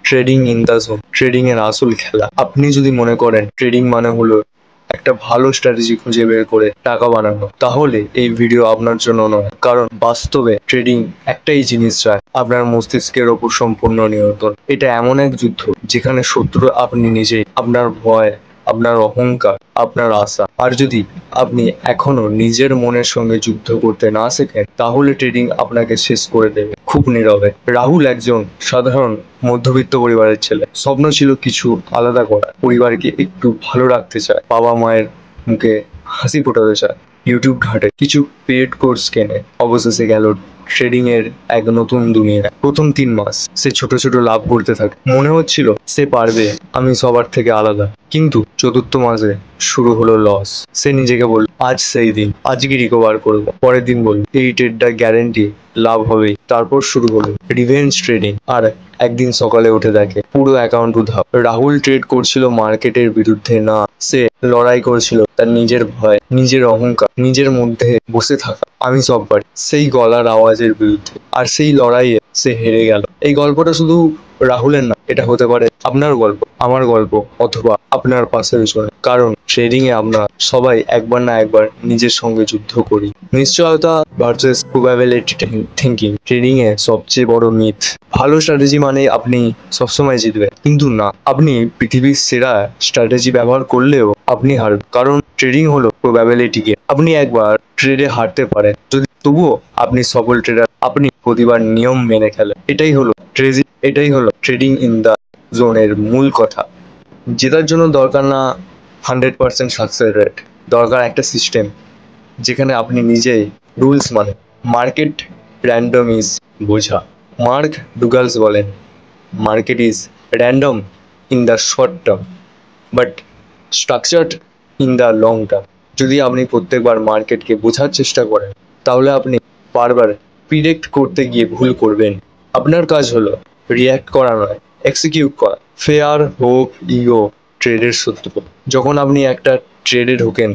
Trading in the zone, trading এর আসল খেলা। আপনি যদি মনে করেন ট্রেডিং মানে হলো একটা ভালো স্ট্র্যাটেজি খুঁজে বের করে টাকা বানানো, তাহলে এই ভিডিও আপনার জন্য নয়। কারণ বাস্তবে ট্রেডিং একটাই জিনিস চায়, আপনার মস্তিষ্কের ওপর সম্পূর্ণ নিয়ন্ত্রণ। এটা এমন এক যুদ্ধ যেখানে শত্রু আপনি নিজেই, আপনার ভয়, আপনার অহংকার, আপনার আশা। আর যদি আপনি এখনো নিজের মনের সঙ্গে যুদ্ধ করতে না শেখেন, তাহলে ট্রেডিং আপনাকে শেষ করে দেবে খুব নীরবে। রাহুল একজন সাধারণ মধ্যবিত্ত পরিবারের ছেলে। স্বপ্ন ছিল কিছু আলাদা করা, পরিবারকে একটু ভালো রাখতে চায়, বাবা মায়ের মুখে হাসি ফোটাতে চায়। ইউটিউব ঘাটে, কিছু পেড কোর্স কেনে, অবশেষে গেল ট্রেডিং এর এক নতুন দুনিয়ায়। প্রথম 3 মাস সে ছোট ছোট লাভ করতে থাকে, মনে হচ্ছিল সে পারবে, আমি সবার থেকে আলাদা। কিন্তু চতুর্থ মাসে শুরু হলো লস। সে নিজেকে বলল, আজ সেই দিন, আজকে রিকভার করবো। পরের দিন বলল, এই ট্রেডটা গ্যারেন্টি লাভ হবেই। তারপর শুরু হলো রিভেঞ্জ ট্রেডিং। আর একদিন সকালে উঠে দেখে পুরো অ্যাকাউন্ট উধাও। রাহুল ট্রেড করছিল মার্কেটের বিরুদ্ধে না, সে লড়াই করছিল তার নিজের ভয়, নিজের অহংকার, নিজের মধ্যে বসে থাকা আমি সব পারি সেই গলার আওয়াজের বিরুদ্ধে। আর সেই লড়াইয়ে সে হেরে গেল। এই গল্পটা শুধু রাহুলের না, এটা হতে পারে আপনার গল্প, আমার গল্প, অথবা আপনার পাশের জনের। কারণ ট্রেডিং এ আমরা সবাই একবার না একবার নিজের সঙ্গে যুদ্ধ করি। নিশ্চয়তা ভার্সেস প্রবাবিলিটি থিঙ্কিং ট্রেডিং এ সবচেয়ে বড় মিথ। ভালো স্ট্র্যাটেজি মানে আপনি সবসময় জিতবেন, কিন্তু না। আপনি পৃথিবীর সেরা স্ট্র্যাটেজি ব্যবহার করলেও আপনি হারবেন। কারণ ট্রেডিং হলো প্রবাবিলিটি গেম। আপনি একবার ট্রেডে হারতে পারেন, যদি তবুও আপনি সফল ট্রেডার। আপনি প্রতিবার নিয়ম মেনে খেলেন। এটাই হলো ট্রেডিং ইন দ্য জোনের মূল কথা। জেতার জন্য দরকার না 100% সাকসেস রেট, দরকার একটা সিস্টেম যেখানে আপনি নিজেই রুলস মানে। মার্কেট র্যান্ডম ইজ বোঝা। মার্ক ডুগালস বলেন, market is random in the short term but structured in the long term. যদি আপনি প্রত্যেকবার মার্কেটকে বোঝার চেষ্টা করেন, তাহলে আপনি বারবার প্রিডিক্ট করতে গিয়ে ভুল করবেন। আপনার কাজ হলো রিয়্যাক্ট করা নয়, এক্সিকিউট করা। ফেয়ার, হোপ, ইগো ট্রেডের শত্রু। যখন আপনি একটা ট্রেডে ঢোকেন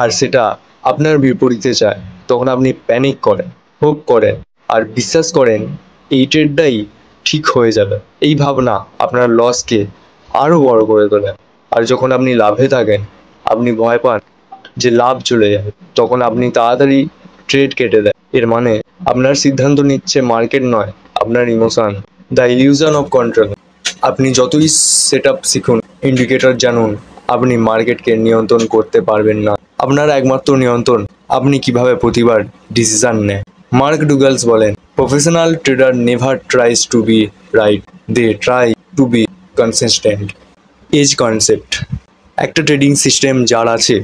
আর সেটা আপনার বিপরীতে যায়, তখন আপনি প্যানিক করেন, হোপ করেন, আর বিশ্বাস করেন এই ট্রেডটাই ঠিক হয়ে যাবে। এই ভাবনা আপনার লসকে আরো বড় করে তোলে। আর যখন আপনি লাভে থাকেন, আপনি ভয় পান যে লাভ চলে যাবে, তখন আপনি তাড়াতাড়ি ট্রেড কেটে দেন। এর মানে আপনার সিদ্ধান্ত নিচ্ছে মার্কেট নয়, আপনার emotion. The illusion of control. আপনি যতই সেট আপ শিখুন, ইন্ডিকেটর জানুন, আপনি মার্কেটকে নিয়ন্ত্রণ করতে পারবেন না। আপনার একমাত্র নিয়ন্ত্রণ আপনি কিভাবে প্রতিবার ডিসিশন নেন। মার্ক ডুগালস বলেন, professional trader never tries to be right, they try to be consistent. Edge concept. একটা ট্রেডিং সিস্টেম যার আছে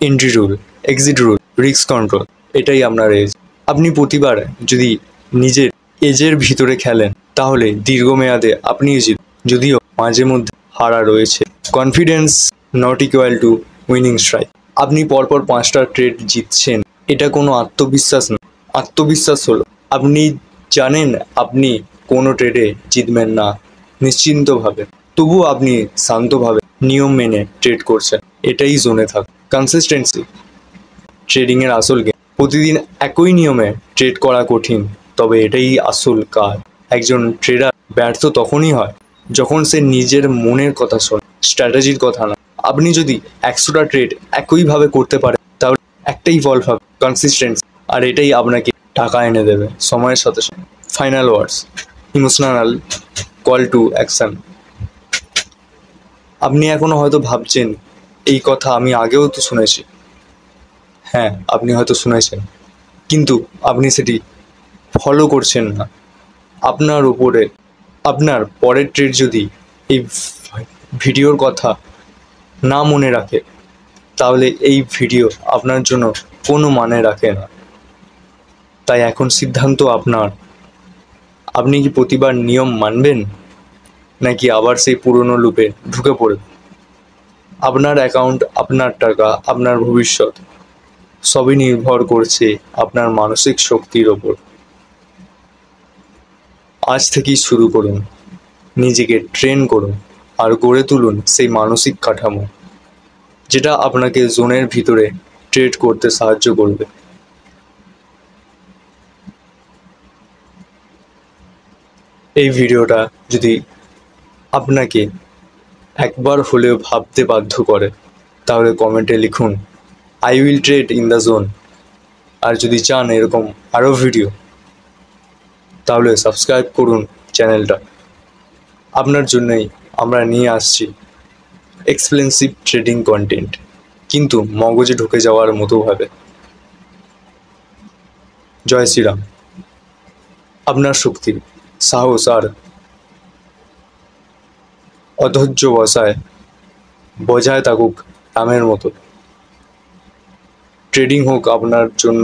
entry rule, exit rule, risk control, এটাই আপনার এজ। আপনি প্রতিবার যদি নিজের এজের ভিতরে খেলেন, তাহলে দীর্ঘমেয়াদে আপনিই জিত। যদিও মাঝে মধ্যে হারা রয়েছে। Confidence not equal to winning strike. আপনি পরপর 5টা ট্রেড জিতছেন, এটা কোনো আত্মবিশ্বাস না। আত্মবিশ্বাস হলো আপনি জানেন আপনি কোনো ট্রেডে জিতবেন না নিশ্চিন্তভাবে, তবুও আপনি শান্তভাবে নিয়ম মেনে ট্রেড করছেন। এটাই জোনে থাক। কনসিস্টেন্সি ট্রেডিং এর আসল গেম। প্রতিদিন একই নিয়মে ট্রেড করা কঠিন, তবে এটাই আসল কাজ। একজন ট্রেডার ব্যর্থ তখনই হয় যখন সে নিজের মনের কথা শোনে, স্ট্র্যাটেজির কথা না। আপনি যদি 100টা ট্রেড একইভাবে করতে পারেন, তাহলে একটাই ফল হবে, কনসিস্টেন্সি। আর এটাই আপনাকে টাকা এনে দেবে সময়ের সাথে সাথে। Final words, emotional call to action. আপনি এখনো হয়তো ভাবছেন, এই কথা আমি আগেও তো শুনেছি। হ্যাঁ, আপনি হয়তো শুনেছেন, কিন্তু আপনি সেটি ফলো করছেন না। আপনার উপরে আপনার পরের ট্রেড যদি এই ভিডিওর কথা না মনে রাখে, তাহলে এই ভিডিও আপনার জন্য কোনো মানে রাখে না। তাই এখন সিদ্ধান্ত আপনার। আপনি কি প্রতিবার নিয়ম মানবেন, নাকি আবার সেই পুরনো লুপে ঢুকে পড়বেন? আপনার অ্যাকাউন্ট, আপনার টাকা, আপনার ভবিষ্যৎ সবই নির্ভর করছে আপনার মানসিক শক্তির ওপর। আজ থেকেই শুরু করুন, নিজেকে ট্রেন করুন, আর গড়ে তুলুন সেই মানসিক কাঠামো যেটা আপনাকে জোনের ভিতরে ট্রেড করতে সাহায্য করবে। এই ভিডিওটা যদি আপনাকে একবার হলেও ভাবতে বাধ্য করে, তাহলে কমেন্টে লিখুন I will trade in the zone. আর যদি চান এরকম আরও ভিডিও, তাহলে সাবস্ক্রাইব করুন চ্যানেলটা। আপনার জন্যই আমরা নিয়ে আসছি এক্সপেন্সিভ ট্রেডিং কন্টেন্ট, কিন্তু মগজে ঢুকে যাওয়ার মতো ভাবে। জয় শ্রীরাম। আপনার শক্তি, সাহস আর অধৈর্য বজায় থাকুক রামের মতো। ট্রেডিং হোক আপনার জন্য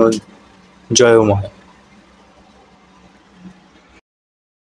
জয়ময়।